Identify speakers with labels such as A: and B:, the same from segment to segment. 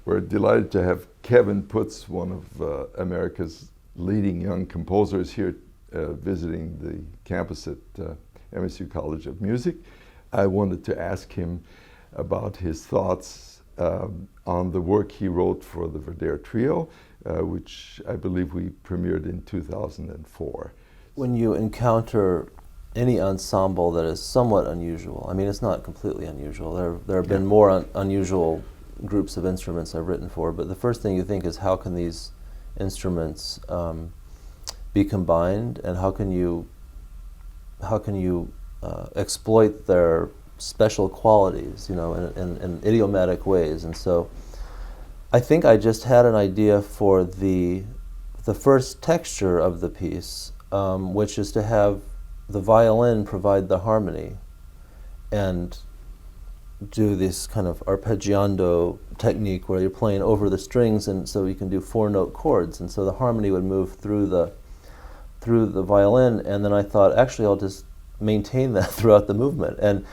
A: We're delighted to have Kevin PUTS, one of America's leading young composers, here visiting the campus at MSU College of Music. I wanted to ask him about his thoughts on the work he wrote for the Verdehr Trio, which I believe we premiered in 2004.
B: When you encounter any ensemble that is somewhat unusual, I mean, it's not completely unusual. There have been more unusual groups of instruments I've written for, but the first thing you think is, how can these instruments be combined, and how can you exploit their special qualities, you know, in idiomatic ways. And so I think I just had an idea for the first texture of the piece, which is to have the violin provide the harmony and do this kind of arpeggiando technique where you're playing over the strings, and so you can do 4-note chords, and so the harmony would move through the violin. And then I thought, actually, I'll just maintain that throughout the movement, and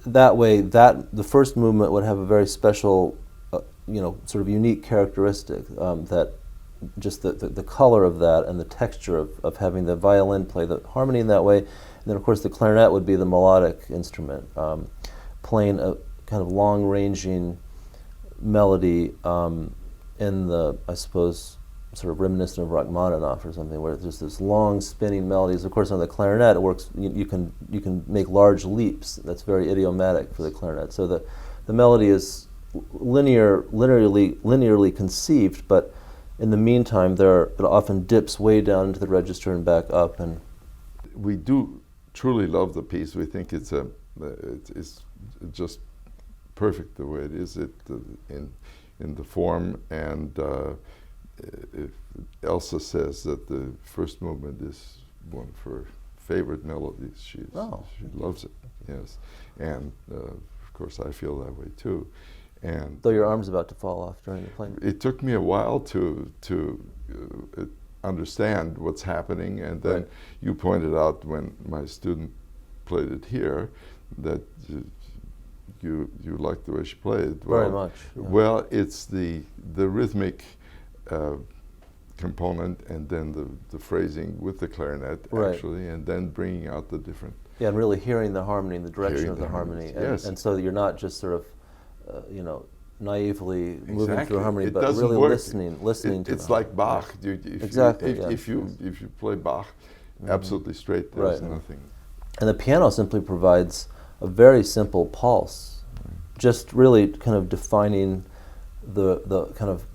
B: that way the first movement would have a very special you know, sort of unique characteristic, that just the color of that and the texture of having the violin play the harmony in that way. And then of course the clarinet would be the melodic instrument, playing a kind of long-ranging melody in the, I suppose, sort of reminiscent of Rachmaninoff or something, where there's this long spinning melodies. Of course on the clarinet it works, you can make large leaps. That's very idiomatic for the clarinet. So the melody is linearly conceived, but in the meantime it often dips way down into the register and back up. And
A: we do truly love the piece. We think it's just perfect the way it is in the form. And if Elsa says that the first movement is one of her favorite melodies. She loves it. Yes, and of course I feel that way too. And
B: though your arm's about to fall off during the playing.
A: It took me a while to understand what's happening, and then you pointed out when my student played it here that you liked the way she played. Well,
B: very much. Yeah.
A: Well, it's the rhythmic component, and then the phrasing with the clarinet, actually, and then bringing out the different.
B: Yeah, and really hearing the harmony and the direction of the harmony.
A: Yes.
B: And so you're not just sort of you know, naively moving through harmony,
A: it
B: but really listening to
A: it's like Bach. If you play Bach absolutely straight, there's nothing.
B: And the piano simply provides a very simple pulse, just really kind of defining the kind of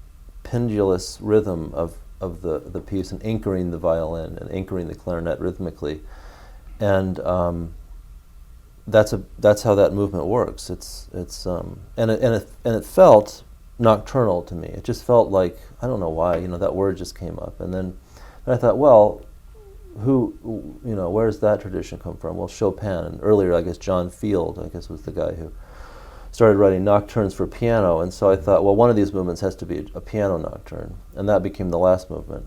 B: pendulous rhythm of the piece, and anchoring the violin and anchoring the clarinet rhythmically. And that's how that movement works. And it felt nocturnal to me. It just felt like, I don't know why, you know, that word just came up, and then I thought, well, where's that tradition come from? Well, Chopin, and earlier I guess John Field, I guess, was the guy who started writing nocturnes for piano, and so I thought, well, one of these movements has to be a piano nocturne, and that became the last movement.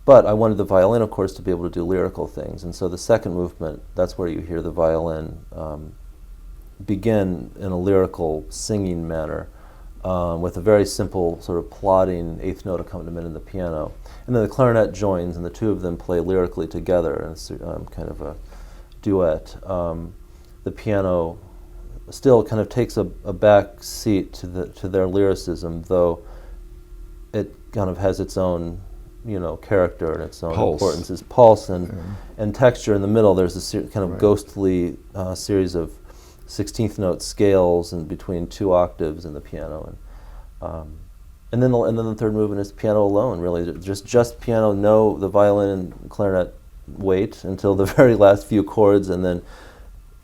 B: But I wanted the violin, of course, to be able to do lyrical things, and so the second movement, that's where you hear the violin begin in a lyrical singing manner, with a very simple sort of plodding eighth note accompaniment in the piano. And then the clarinet joins, and the two of them play lyrically together, and it's kind of a duet. The piano still kind of takes a back seat to their lyricism, though it kind of has its own, you know, character and its own importance. Its pulse and texture in the middle. There's this kind of ghostly series of 16th note scales and between two octaves in the piano, and then the third movement is piano alone. Really, just piano. No, the violin and clarinet wait until the very last few chords, and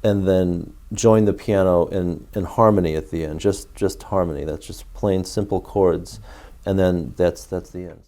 B: then join the piano in harmony at the end. Just harmony. That's just plain simple chords, and then that's the end.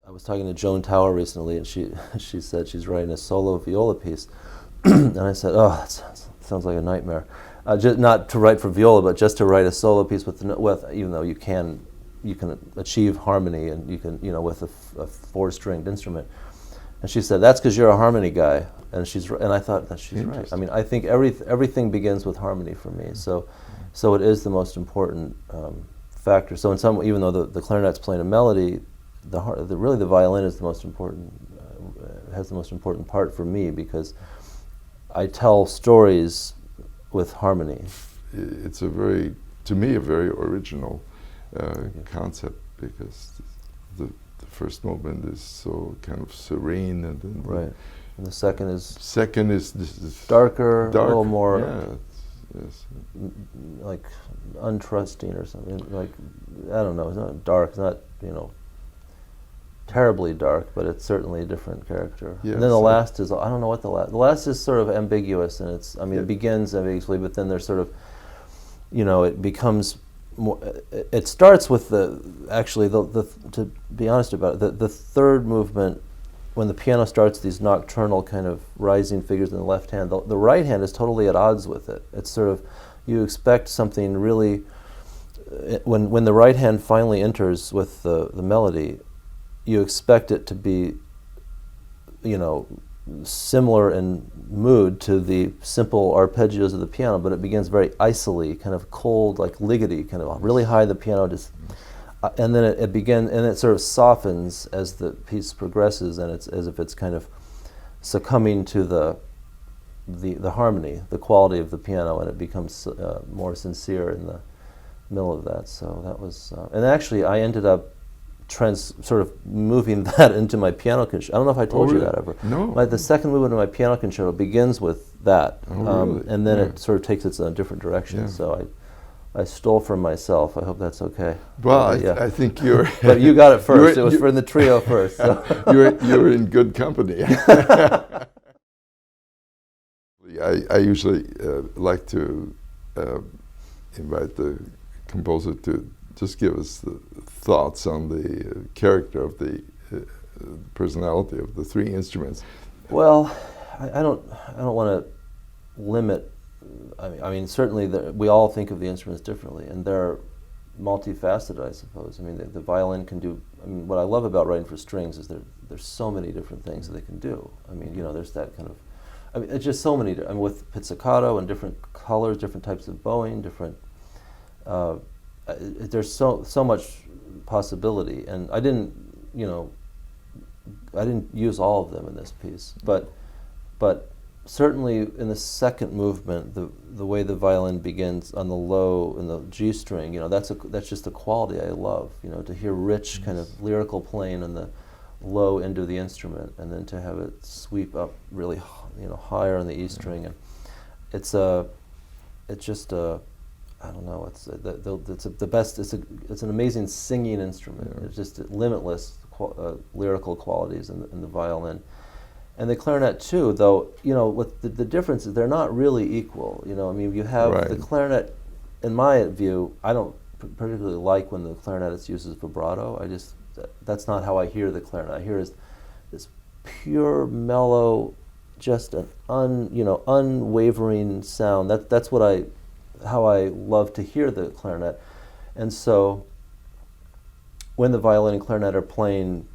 B: I was talking to Joan Tower recently, and she said she's writing a solo viola piece, and I said, "Oh, that sounds like a nightmare. Just not to write for viola, but just to write a solo piece with even though you can achieve harmony, and you can with a four-stringed instrument." And she said, "That's because you're a harmony guy." And I thought that she's right. I mean, I think everything begins with harmony for me. So it is the most important factor. So in some, even though the clarinet's playing a melody, really the violin is the most important. Has the most important part for me, because I tell stories with harmony.
A: It's to me, a very original concept, because the first movement is so kind of serene, and then
B: right. And the second is
A: this
B: darker,
A: dark,
B: a little more like untrusting or something. Like, I don't know. It's not dark. It's not terribly dark, but it's certainly a different character. Yes, and then the last is, I don't know what the last is sort of ambiguous, and it begins ambiguously, but then there's sort of, it becomes more, it starts with to be honest about it, the third movement, when the piano starts these nocturnal kind of rising figures in the left hand, the right hand is totally at odds with it. It's sort of, you expect something really, when the right hand finally enters with the melody, you expect it to be, similar in mood to the simple arpeggios of the piano, but it begins very icily, kind of cold, like liggity, kind of really high. The piano just, and then it sort of softens as the piece progresses, and it's as if it's kind of succumbing to the harmony, the quality of the piano, and it becomes more sincere in the middle of that. So that was, and actually I ended up sort of moving that into my piano concerto. I don't know if I told you that ever.
A: No.
B: The second movement of my piano concerto begins with that,
A: really?
B: And then it sort of takes it in a different direction. Yeah. So I stole from myself. I hope that's okay.
A: Well, I think you're...
B: But you got it first. It was for the trio first. So.
A: you're in good company. I usually like to invite the composer to just give us the thoughts on the character of the personality of the three instruments.
B: Well, I don't want to limit. I mean, certainly we all think of the instruments differently, and they're multifaceted, I suppose. I mean, the violin can do. I mean, what I love about writing for strings is there's so many different things that they can do. I mean, there's that kind of. I mean, it's just so many. I mean, with pizzicato and different colors, different types of bowing, different. There's so much possibility, and I didn't use all of them in this piece, but certainly in the second movement, the way the violin begins on the low in the G string, that's just a quality I love, to hear rich kind of lyrical playing on the low end of the instrument, and then to have it sweep up really, higher on the E string, and it's just a. I don't know. It's the best. It's an amazing singing instrument. Yeah. It's just limitless lyrical qualities in the violin, and the clarinet too. Though what the difference is, they're not really equal. I mean, you have the clarinet. In my view, I don't particularly like when the clarinet uses vibrato. That's not how I hear the clarinet. I hear this pure mellow, just an unwavering sound. That's what how I love to hear the clarinet. And so when the violin and clarinet are playing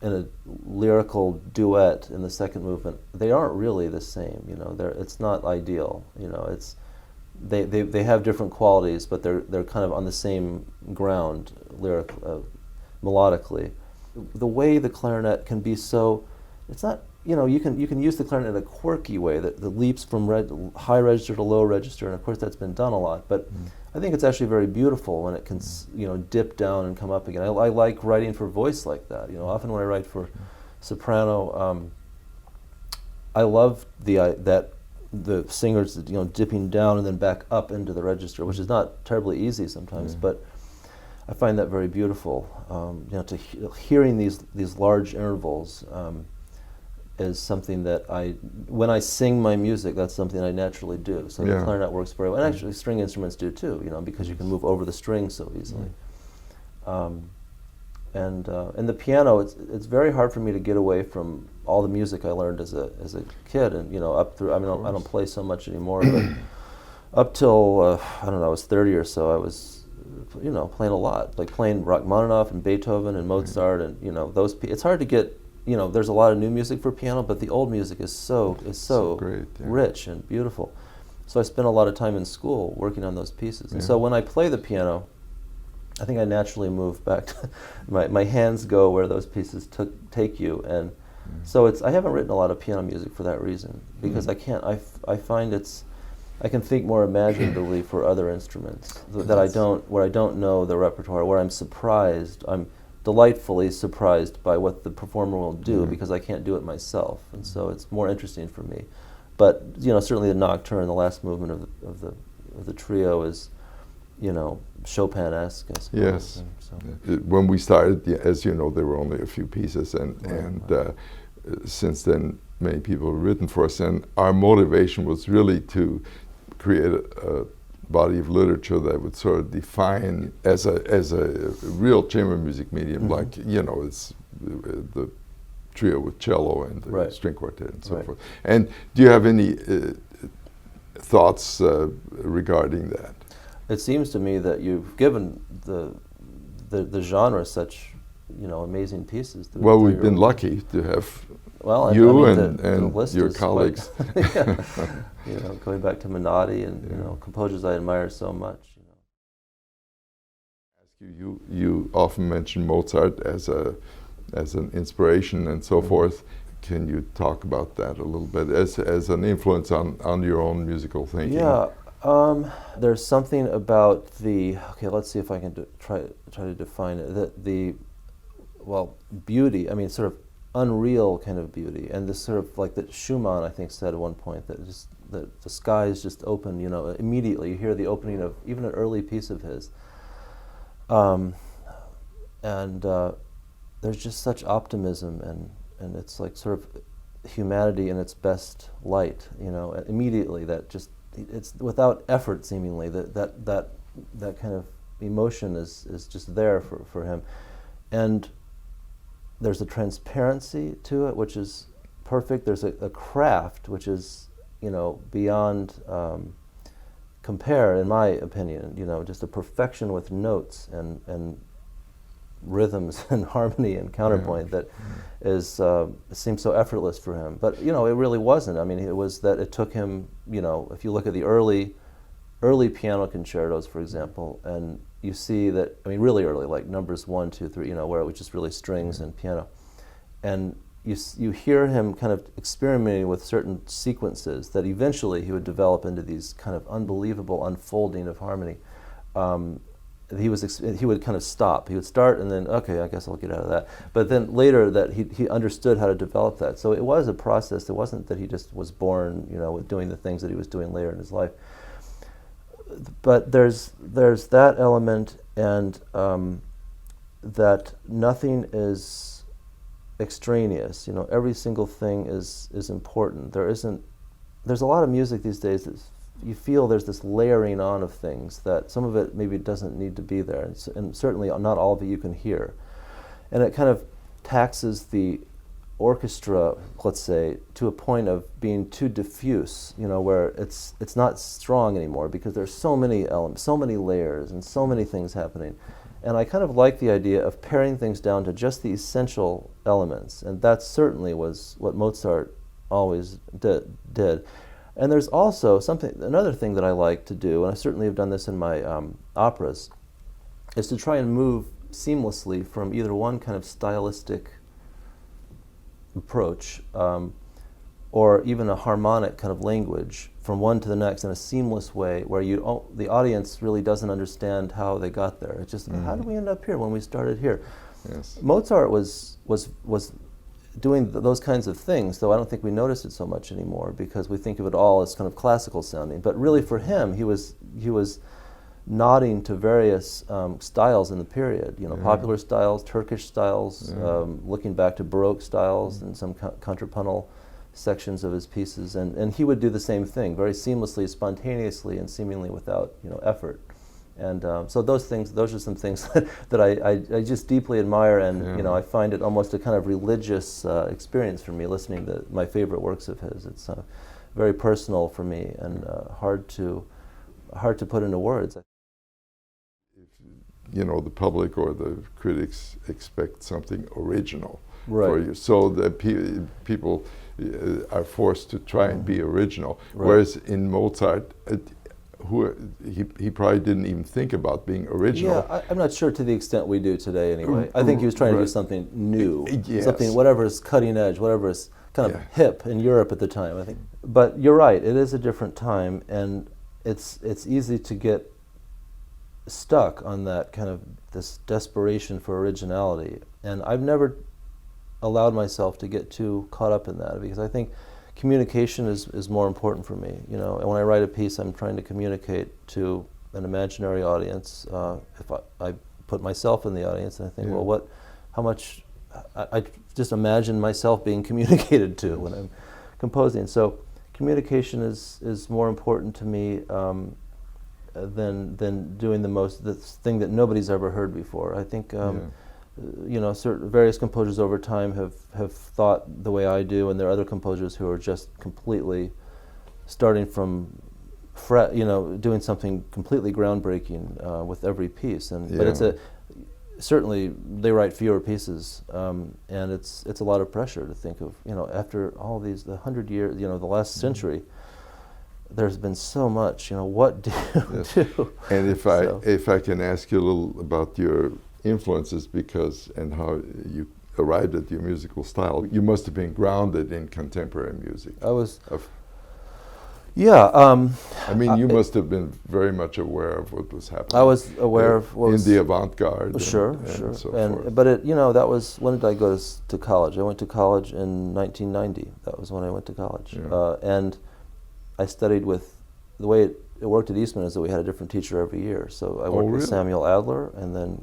B: in a lyrical duet in the second movement, they aren't really the same. It's not ideal. They have different qualities, but they're kind of on the same ground melodically. The way the clarinet can be so, it's not. You can use the clarinet in a quirky way that leaps from high register to low register, and of course that's been done a lot. But I think it's actually very beautiful when it can dip down and come up again. I like writing for voice like that. Often when I write for soprano, I love the singers dipping down and then back up into the register, which is not terribly easy sometimes, but I find that very beautiful. Hearing these large intervals. Is something that when I sing my music, that's something I naturally do. So the clarinet works very well. And actually string instruments do too, because you can move over the strings so easily. And the piano, it's very hard for me to get away from all the music I learned as a kid, and up through. I mean, I don't play so much anymore, but up till I don't know, I was 30 or so, I was playing a lot, like playing Rachmaninoff and Beethoven and Mozart, and those. It's hard to get. There's a lot of new music for piano, but the old music is so
A: great, yeah.
B: rich and beautiful. So I spent a lot of time in school working on those pieces, and so when I play the piano, I think I naturally move back to my hands go where those pieces take you, and so I haven't written a lot of piano music for that reason, because I can't. I find I can think more imaginatively for other instruments where I don't know the repertoire, where I'm delightfully surprised by what the performer will do because I can't do it myself, and so it's more interesting for me. But certainly the Nocturne, the last movement of the trio is Chopin-esque, I suppose.
A: Yes. When we started, as you know, there were only a few pieces, and since then many people have written for us, and our motivation was really to create a body of literature that would sort of define as a real chamber music medium, like it's the trio with cello and the string quartet and so forth. And do you have any thoughts regarding that?
B: It seems to me that you've given the genre such amazing pieces.
A: Well, we've been lucky to have you and your colleagues.
B: Going back to Menotti and composers I admire so much.
A: You often mention Mozart as an inspiration and so forth. Can you talk about that a little bit as an influence on your own musical thinking?
B: Yeah. There's something about let's see if I can try to define it. Beauty, I mean, sort of unreal kind of beauty, and this sort of like that Schumann, I think, said at one point that the skies just open, immediately. You hear the opening of even an early piece of his. There's just such optimism, and it's like sort of humanity in its best light, immediately that just, it's without effort seemingly, that kind of emotion is just there for him. And there's a transparency to it which is perfect. There's a craft which is beyond compare, in my opinion, just a perfection with notes and rhythms and harmony and counterpoint that is seems so effortless for him. But it really wasn't. I mean, it was that it took him, if you look at the early piano concertos, for example, and you see that, I mean, really early, like numbers 1, 2, 3, where it was just really strings and piano, and you hear him kind of experimenting with certain sequences that eventually he would develop into these kind of unbelievable unfolding of harmony. He would kind of stop. He would start and then, okay, I guess I'll get out of that. But then later that he understood how to develop that. So it was a process. It wasn't that he just was born, with doing the things that he was doing later in his life. But there's that element, and that nothing is extraneous. Every single thing is important. There's a lot of music these days that you feel there's this layering on of things that some of it maybe doesn't need to be there, and certainly not all of it you can hear. And it kind of taxes the orchestra, let's say, to a point of being too diffuse, where it's not strong anymore because there's so many elements, so many layers, and so many things happening. And I kind of like the idea of paring things down to just the essential elements, and that certainly was what Mozart always did. And there's also another thing that I like to do, and I certainly have done this in my operas, is to try and move seamlessly from either one kind of stylistic approach or even a harmonic kind of language from one to the next in a seamless way where the audience really doesn't understand how they got there. It's just, how did we end up here when we started here?
A: Yes.
B: Mozart was doing those kinds of things, though I don't think we notice it so much anymore because we think of it all as kind of classical sounding. But really for him, he was nodding to various styles in the period, popular styles, Turkish styles, looking back to Baroque styles and some contrapuntal sections of his pieces, and he would do the same thing very seamlessly, spontaneously, and seemingly without effort. And so those are some things that I just deeply admire, and you know, I find it almost a kind of religious experience for me listening to my favorite works of his. It's very personal for me and hard to put into words.
A: You know, the public or the critics expect something original
B: Right.
A: for you, so that people are forced to try and be original.
B: Right.
A: Whereas in Mozart, he probably didn't even think about being original.
B: Yeah, I'm not sure to the extent we do today anyway. I think he was trying to do something new,
A: Yes.
B: something, whatever is cutting edge, whatever is kind of hip in Europe at the time, I think. But you're right, it is a different time, and it's easy to get stuck on that kind of this desperation for originality. And I've never allowed myself to get too caught up in that, because I think communication is more important for me. You know, and when I write a piece, I'm trying to communicate to an imaginary audience. If I put myself in the audience, and I think, well, how much, I just imagine myself being communicated to when I'm composing. So communication is more important to me than doing the thing that nobody's ever heard before. I think you know, various composers over time have thought the way I do, and there are other composers who are just completely starting from you know, doing something completely groundbreaking with every piece. And but it's certainly they write fewer pieces, and it's a lot of pressure to think of, you know, after all these, the 100 years, you know, the last century, there's been so much, you know, what do you do?
A: And if I can ask you a little about your influences, and how you arrived at your musical style, you must have been grounded in contemporary music.
B: I was, yeah.
A: I mean, you must have been very much aware of what was happening.
B: I was aware of what was
A: in the avant-garde.
B: Sure.
A: So forth.
B: But it, you know, that was, when did I go to college? I went to college in 1990. That was when I went to college, and I studied with, the way it worked at Eastman is that we had a different teacher every year. So I worked with Samuel Adler, and then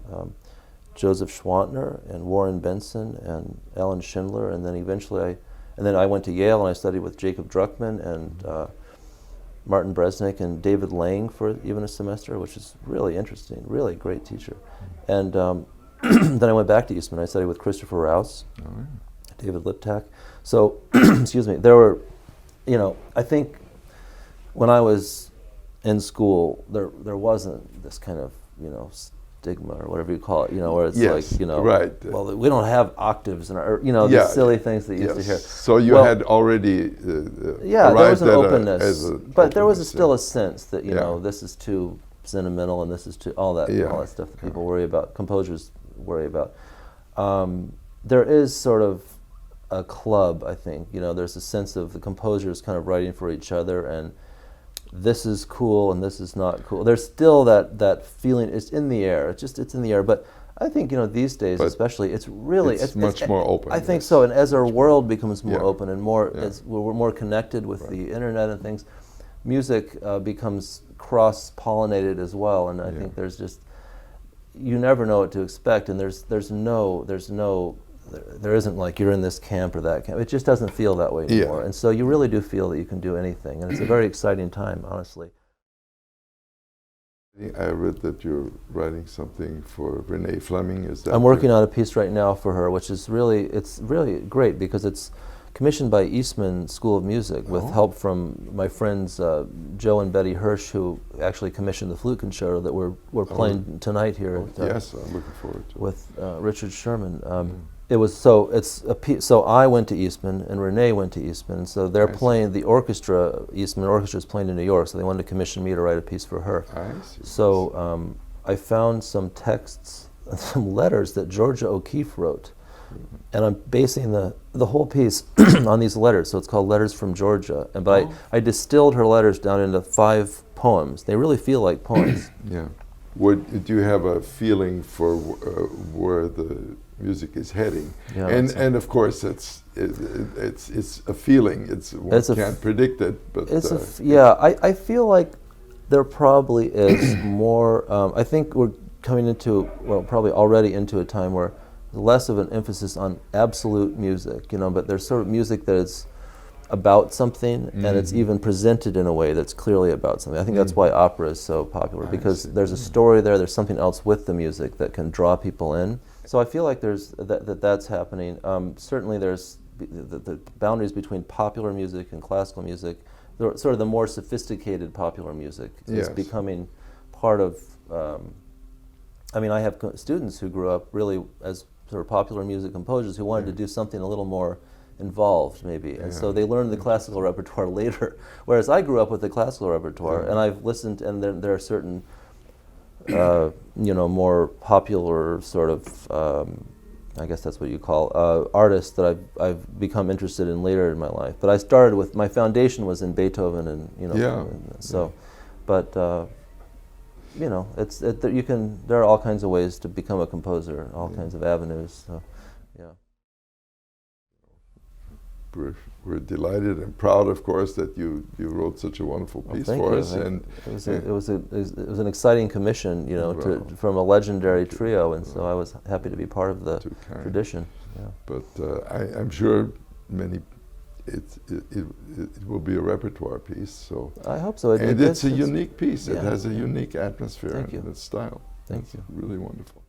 B: Joseph Schwantner and Warren Benson and Alan Schindler, and then eventually I went to Yale and I studied with Jacob Druckmann and Martin Bresnik and David Lang for even a semester, which is really interesting, really great teacher. And then I went back to Eastman. I studied with Christopher Rouse, David Liptak. So, excuse me, there were, you know, I think when I was in school, there wasn't this kind of, you know, stigma or whatever you call it, you know, where it's like, you know, well, we don't have octaves in our, you know, these silly things that you used to hear.
A: So you had already
B: there was an openness, but there was still a sense that, you know, this is too sentimental and this is too, all that stuff that people worry about, composers worry about. There is sort of a club, I think, you know, there's a sense of the composers kind of writing for each other, and this is cool and this is not cool. There's still that feeling. It's in the air. It's in the air. But I think, you know, these days, especially, it's really
A: it's much more open.
B: I think so. And as our world becomes more open and more, as we're more connected with the internet and things, music becomes cross-pollinated as well. And I think there's just, you never know what to expect. And there isn't like you're in this camp or that camp. It just doesn't feel that way anymore. And so you really do feel that you can do anything. And it's a very exciting time, honestly.
A: I read that you're writing something for Renee Fleming. Is that?
B: I'm working on a piece right now for her, which is really great because it's commissioned by Eastman School of Music with help from my friends Joe and Betty Hirsch, who actually commissioned the flute concerto that we're playing tonight here.
A: Yes, I'm looking forward to it.
B: With Richard Sherman. So I went to Eastman and Renee went to Eastman. So they're playing the orchestra. Eastman Orchestra is playing in New York, so they wanted to commission me to write a piece for her.
A: I see.
B: So I found some texts, some letters that Georgia O'Keeffe wrote, and I'm basing the whole piece on these letters. So it's called Letters from Georgia. But I distilled her letters down into 5 poems. They really feel like poems.
A: Do you have a feeling for where the music is heading? And of course it's a feeling. One can't predict it, but
B: I feel like there probably is more. I think we're coming into, well, probably already into a time where less of an emphasis on absolute music, you know, but there's sort of music that is about something, and it's even presented in a way that's clearly about something. I think that's why opera is so popular, because there's a story there, there's something else with the music that can draw people in. So I feel like there's that's happening. Certainly there's the boundaries between popular music and classical music, sort of the more sophisticated popular music is becoming part of, I mean, I have students who grew up really as sort of popular music composers who wanted to do something a little more involved, maybe, and so they learned the classical repertoire later. Whereas I grew up with the classical repertoire, and I've listened, and there are certain, you know, more popular sort of, I guess that's what you call artists that I've become interested in later in my life. But I started with, my foundation was in Beethoven, and you know, so, but you know, there are all kinds of ways to become a composer, all kinds of avenues. So, yeah.
A: We're delighted and proud, of course, that you wrote such a wonderful piece for us. And
B: it was an exciting commission, you know, from a legendary trio, and so I was happy to be part of the tradition. Yeah.
A: But I'm sure it will be a repertoire piece. So
B: I hope so.
A: And it's a unique piece. It has a unique atmosphere
B: and
A: its style.
B: Thank you.
A: Really wonderful.